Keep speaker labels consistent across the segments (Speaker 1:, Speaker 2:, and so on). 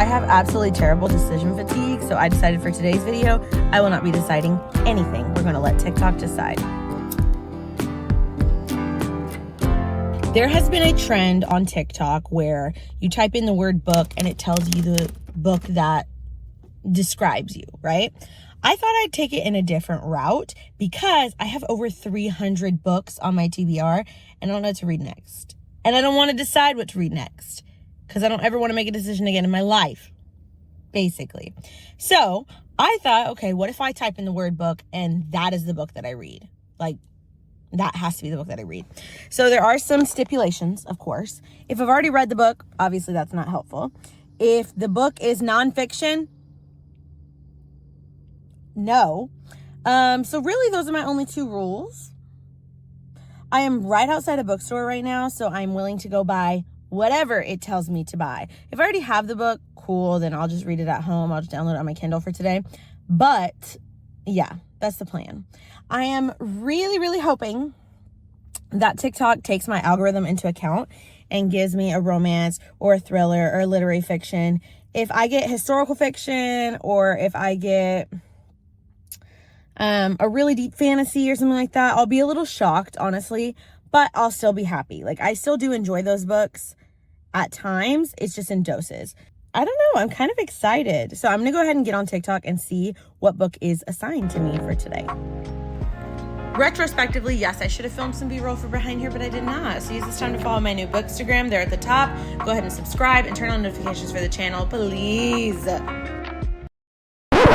Speaker 1: I have absolutely terrible decision fatigue, so I decided for today's video, I will not be deciding anything. We're going to let TikTok decide. There has been a trend on TikTok where you type in the word book and it tells you the book that describes you, right? I thought I'd take it in a different route because I have over 300 books on my TBR and I don't know what to read next. And I don't want to decide what to read next because I don't ever want to make a decision again in my life, basically. So I thought, okay, what if I type in the word book and that is the book that I read? Like, that has to be the book that I read. So there are some stipulations, of course. If I've already read the book, obviously that's not helpful. If the book is nonfiction, no. So really those are my only two rules. I am right outside a bookstore right now, so I'm willing to go buy whatever it tells me to buy. If I already have the book, cool, then I'll just read it at home. I'll just download it on my Kindle for today. But yeah, that's the plan. I am really, really hoping that TikTok takes my algorithm into account and gives me a romance or a thriller or a literary fiction. If I get historical fiction or if I get a really deep fantasy or something like that, I'll be a little shocked, honestly, but I'll still be happy. Like, I still do enjoy those books at times. It's just in doses. I don't know. I'm kind of excited. So I'm going to go ahead and get on TikTok and see what book is assigned to me for today. Retrospectively, yes, I should have filmed some B-roll for behind here, but I did not. So use this time to follow my new bookstagram. They're at the top. Go ahead and subscribe and turn on notifications for the channel, please.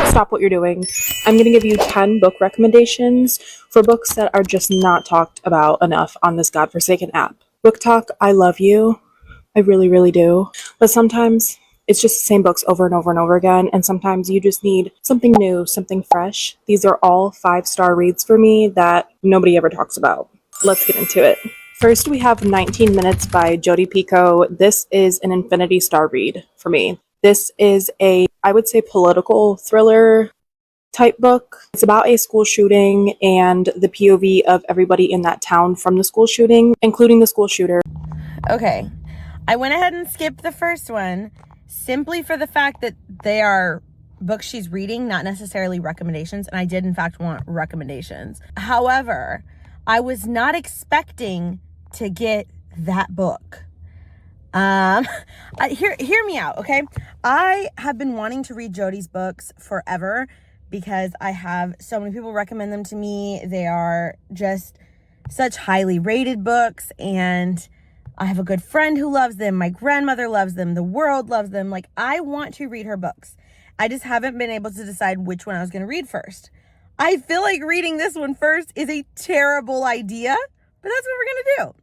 Speaker 2: Stop what you're doing. I'm going to give you 10 book recommendations for books that are just not talked about enough on this godforsaken app. Book Talk, I love you. I really, really do. But sometimes it's just the same books over and over and over again, and sometimes you just need something new, something fresh. These are all 5-star reads for me that nobody ever talks about. Let's get into it. First, we have 19 Minutes by Jodi Picoult. This is an infinity star read for me. This is a, I would say, political thriller type book. It's about a school shooting and the POV of everybody in that town from the school shooting, including the school shooter.
Speaker 1: Okay, I went ahead and skipped the first one simply for the fact that they are books she's reading, not necessarily recommendations, and I did in fact want recommendations. However, I was not expecting to get that book. Hear me out, okay? I have been wanting to read Jodi's books forever because I have so many people recommend them to me. They are just such highly rated books, and I have a good friend who loves them. My grandmother loves them. The world loves them. Like, I want to read her books. I just haven't been able to decide which one I was going to read first. I feel like reading this one first is a terrible idea, but that's what we're going to do.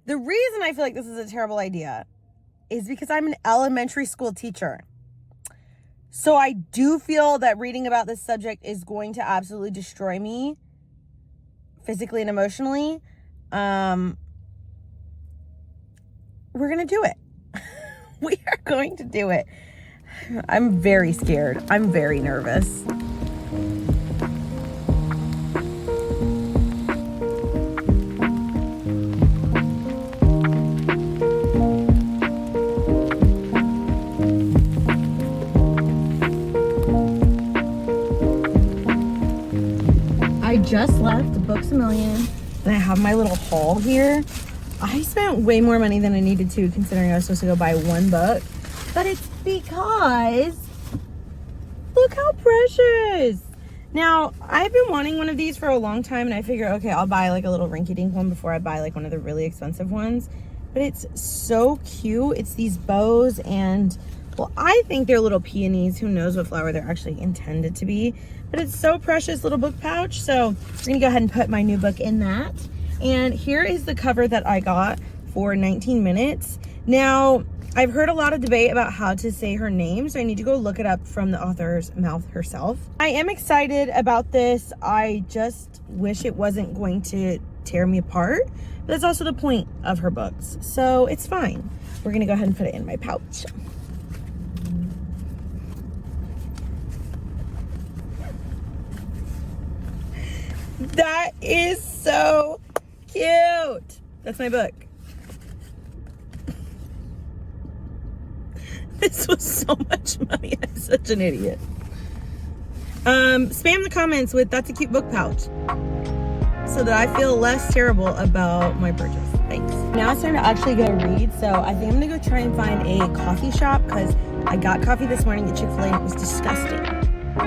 Speaker 1: The reason I feel like this is a terrible idea is because I'm an elementary school teacher. So I do feel that reading about this subject is going to absolutely destroy me physically and emotionally. We're going to do it. We are going to do it. I'm very scared. I'm very nervous. I just left Books A Million and I have my little haul here. I spent way more money than I needed to, considering I was supposed to go buy one book, but it's because look how precious. Now, I've been wanting one of these for a long time, and I figure, okay, I'll buy like a little rinky-dink one before I buy like one of the really expensive ones. But it's so cute. It's these bows, and well, I think they're little peonies. Who knows what flower they're actually intended to be, but it's so precious, little book pouch. So we're gonna go ahead and put my new book in that. And here is the cover that I got for 19 Minutes. Now, I've heard a lot of debate about how to say her name, so I need to go look it up from the author's mouth herself. I am excited about this. I just wish it wasn't going to tear me apart, but that's also the point of her books, so it's fine. We're gonna go ahead and put it in my pouch. That is so cute. That's my book. This was so much such an idiot. Spam the comments with "that's a cute book pouch" so that I feel less terrible about my purchase. Thanks. Now it's time to actually go read. So I think I'm gonna go try and find a coffee shop because I got coffee this morning at Chick-fil-A and it was disgusting.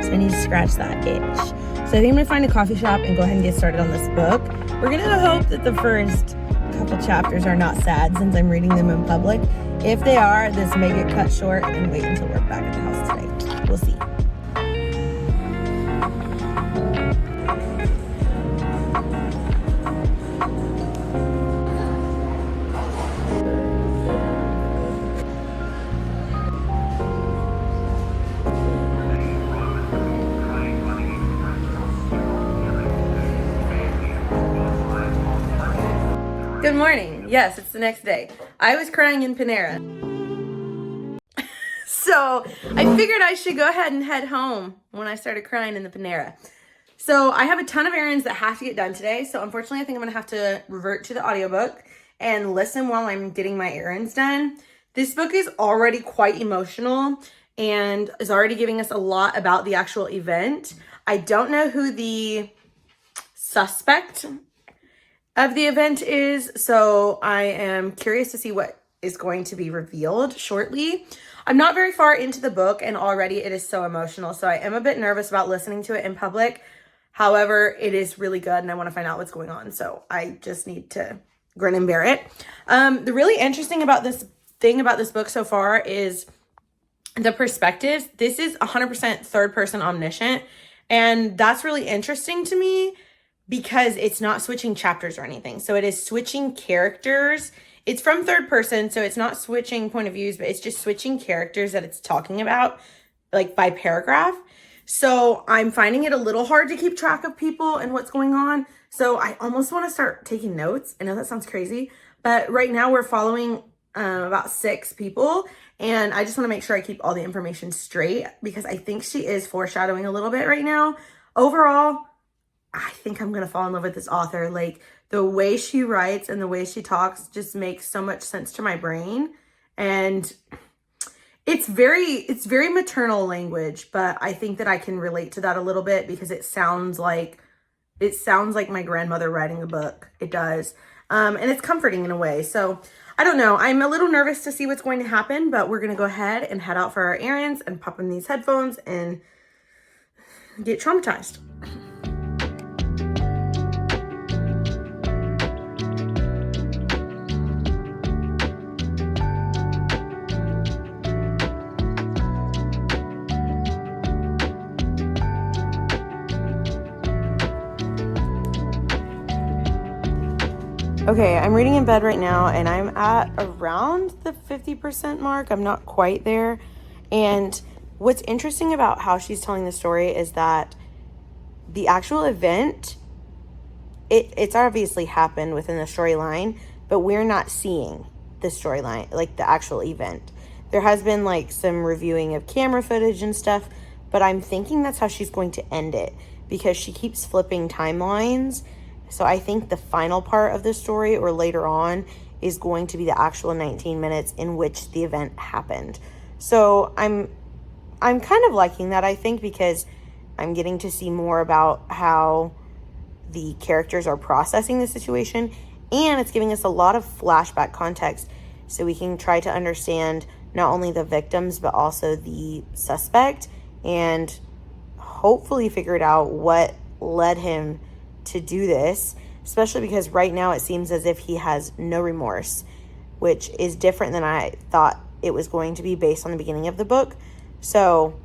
Speaker 1: So I need to scratch that itch. So I think I'm gonna find a coffee shop and go ahead and get started on this book. We're gonna hope that the first couple chapters are not sad since I'm reading them in public. If they are, this may get cut short and wait until we're back at the house today. We'll see. Good morning. Yes, it's the next day. I was crying in Panera. So I figured I should go ahead and head home when I started crying in the Panera. So I have a ton of errands that have to get done today. So unfortunately, I think I'm going to have to revert to the audiobook and listen while I'm getting my errands done. This book is already quite emotional and is already giving us a lot about the actual event. I don't know who the suspect of the event is, so I am curious to see what is going to be revealed shortly. I'm not very far into the book and already it is so emotional, so I am a bit nervous about listening to it in public. However, it is really good and I want to find out what's going on, so I just need to grin and bear it. The really interesting about this book so far is the perspectives. This is 100% third person omniscient, and that's really interesting to me because it's not switching chapters or anything. So it is switching characters. It's from third person, so it's not switching point of views, but it's just switching characters that it's talking about, like by paragraph. So I'm finding it a little hard to keep track of people and what's going on. So I almost want to start taking notes. I know that sounds crazy, but right now we're following about 6 people, and I just want to make sure I keep all the information straight because I think she is foreshadowing a little bit right now. Overall, I think I'm going to fall in love with this author. Like, the way she writes and the way she talks just makes so much sense to my brain. And it's very maternal language, but I think that I can relate to that a little bit because it sounds like my grandmother writing a book. It does. And it's comforting in a way. So I don't know. I'm a little nervous to see what's going to happen, but we're going to go ahead and head out for our errands and pop in these headphones and get traumatized. Okay, I'm reading in bed right now and I'm at around the 50% mark. I'm not quite there. And what's interesting about how she's telling the story is that the actual event, it's obviously happened within the storyline, but we're not seeing the storyline, like the actual event. There has been like some reviewing of camera footage and stuff, but I'm thinking that's how she's going to end it because she keeps flipping timelines. So I think the final part of the story or later on is going to be the actual 19 minutes in which the event happened. So I'm kind of liking that, I think, because I'm getting to see more about how the characters are processing the situation, and it's giving us a lot of flashback context so we can try to understand not only the victims but also the suspect and hopefully figure it out what led him to do this, especially because right now it seems as if he has no remorse, which is different than I thought it was going to be based on the beginning of the book. So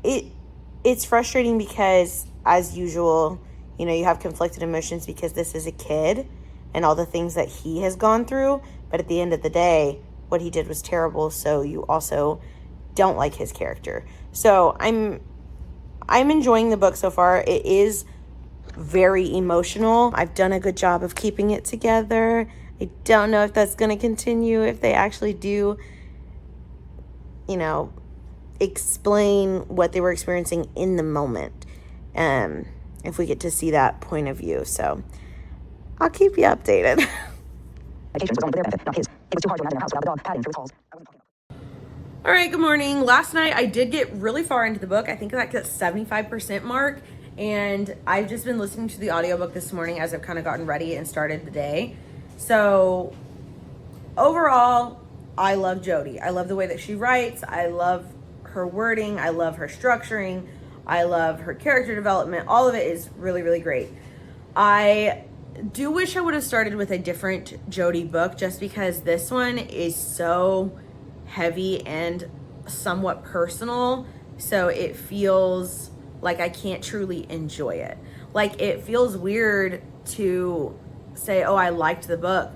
Speaker 1: it's frustrating because, as usual, you know, you have conflicted emotions because this is a kid and all the things that he has gone through, but at the end of the day, what he did was terrible, so you also don't like his character. So I'm enjoying the book so far. It is very emotional. I've done a good job of keeping it together. I don't know if that's going to continue, if they actually do, you know, explain what they were experiencing in the moment. If we get to see that point of view. So I'll keep you updated. All right, good morning. Last night I did get really far into the book. I think like that 75% mark. And I've just been listening to the audiobook this morning as I've kind of gotten ready and started the day. So overall, I love Jodi. I love the way that she writes. I love her wording. I love her structuring. I love her character development. All of it is really, really great. I do wish I would have started with a different Jodi book just because this one is so heavy and somewhat personal, so it feels like I can't truly enjoy it. Like, it feels weird to say, oh, I liked the book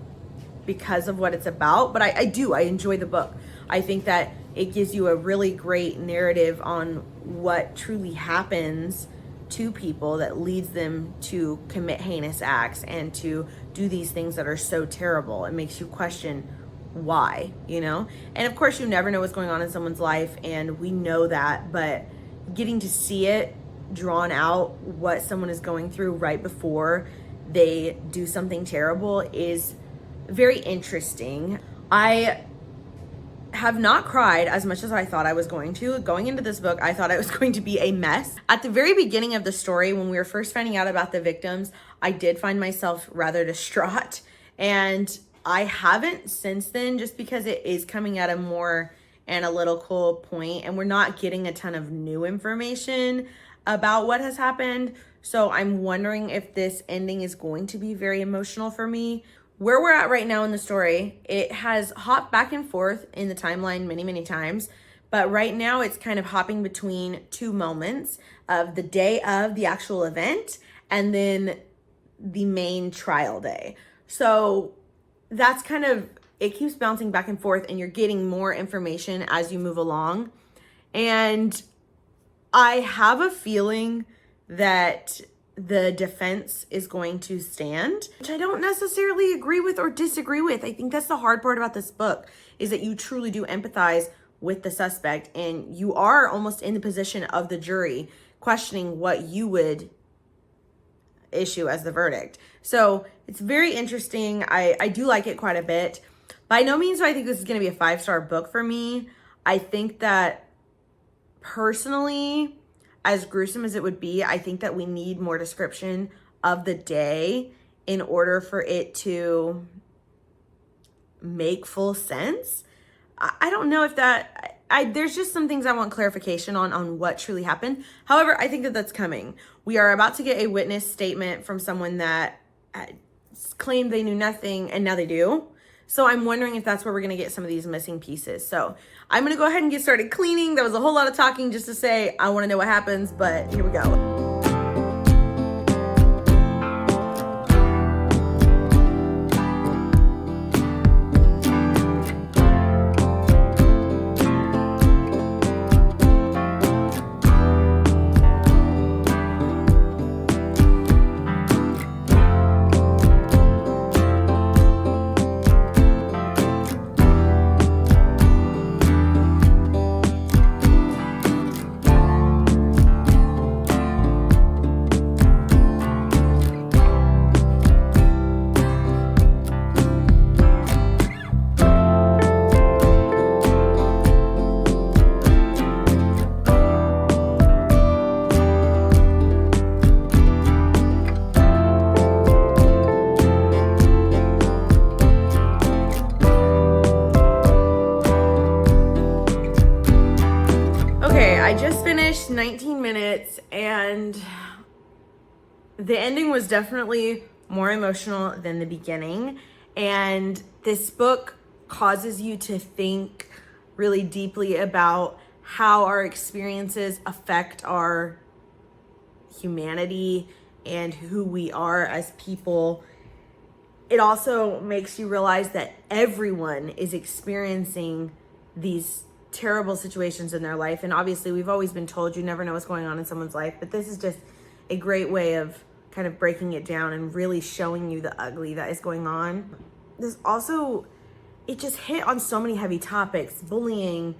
Speaker 1: because of what it's about, but I enjoy the book. I think that it gives you a really great narrative on what truly happens to people that leads them to commit heinous acts and to do these things that are so terrible. It makes you question why, you know? And of course, you never know what's going on in someone's life, and we know that, but getting to see it drawn out, what someone is going through right before they do something terrible, is very interesting. I have not cried as much as I thought I was going to. Going into this book, I thought I was going to be a mess. At the very beginning of the story, when we were first finding out about the victims, I did find myself rather distraught, and I haven't since then, just because it is coming at a more analytical point and we're not getting a ton of new information about what has happened. So I'm wondering if this ending is going to be very emotional for me. Where we're at right now in the story, it has hopped back and forth in the timeline many, many times. But right now it's kind of hopping between two moments of the day of the actual event and then the main trial day. So that's kind of, it keeps bouncing back and forth, and you're getting more information as you move along. And I have a feeling that the defense is going to stand, which I don't necessarily agree with or disagree with. I think that's the hard part about this book, is that you truly do empathize with the suspect, and you are almost in the position of the jury questioning what you would issue as the verdict. So it's very interesting. I do like it quite a bit. By no means do I think this is going to be a 5-star book for me. I think that personally, as gruesome as it would be, I think that we need more description of the day in order for it to make full sense. I don't know if that, there's just some things I want clarification on what truly happened. However, I think that that's coming. We are about to get a witness statement from someone that claimed they knew nothing, and now they do. So I'm wondering if that's where we're going to get some of these missing pieces. So I'm going to go ahead and get started cleaning. That was a whole lot of talking just to say I want to know what happens, but here we go. I just finished 19 minutes, and the ending was definitely more emotional than the beginning. And this book causes you to think really deeply about how our experiences affect our humanity and who we are as people. It also makes you realize that everyone is experiencing these terrible situations in their life. And obviously we've always been told you never know what's going on in someone's life, but this is just a great way of kind of breaking it down and really showing you the ugly that is going on. There's also, it just hit on so many heavy topics: bullying,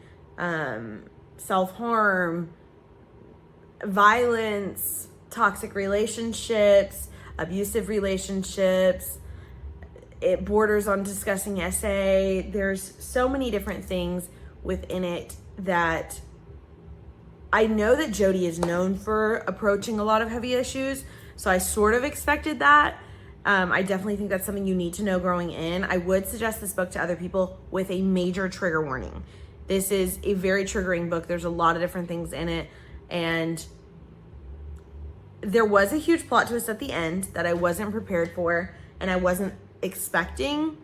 Speaker 1: self-harm, violence, toxic relationships, abusive relationships. It borders on discussing SA. There's so many different things within it that I know that Jodi is known for approaching a lot of heavy issues, so I sort of expected that. I definitely think that's something you need to know growing in. I would suggest this book to other people with a major trigger warning. This is a very triggering book. There's a lot of different things in it, and there was a huge plot twist at the end that I wasn't prepared for and I wasn't expecting,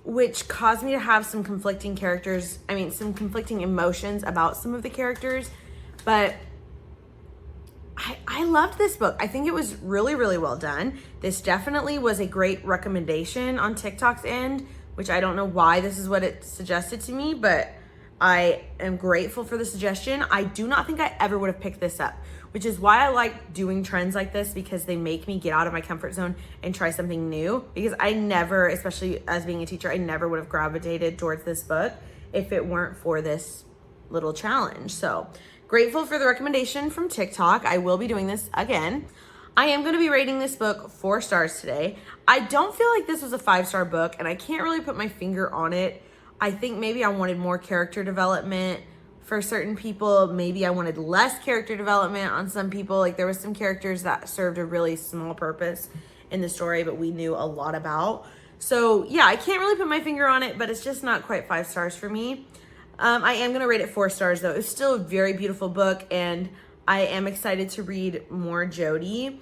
Speaker 1: which caused me to have some conflicting some conflicting emotions about some of the characters. But I loved this book. I think it was really, really well done. This definitely was a great recommendation on TikTok's end, which I don't know why this is what it suggested to me, but I am grateful for the suggestion. I do not think I ever would have picked this up, which is why I like doing trends like this, because they make me get out of my comfort zone and try something new. Because I never, especially as being a teacher, I never would have gravitated towards this book if it weren't for this little challenge. So grateful for the recommendation from TikTok. I will be doing this again. I am going to be rating this book 4 stars today. I don't feel like this was a 5-star book, and I can't really put my finger on it. I think maybe I wanted more character development for certain people. Maybe I wanted less character development on some people. Like, there was some characters that served a really small purpose in the story, but we knew a lot about. So yeah, I can't really put my finger on it, but it's just not quite 5 stars for me. I am going to rate it 4 stars though. It's still a very beautiful book, and I am excited to read more Jodi.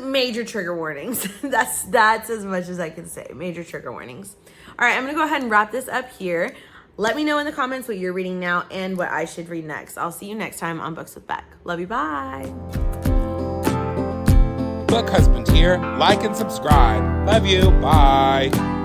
Speaker 1: Major trigger warnings. That's as much as I can say. Major trigger warnings. All right, I'm going to go ahead and wrap this up here. Let me know in the comments what you're reading now and what I should read next. I'll see you next time on Books with Beck. Love you, bye.
Speaker 3: Book Husband here. Like and subscribe. Love you. Bye.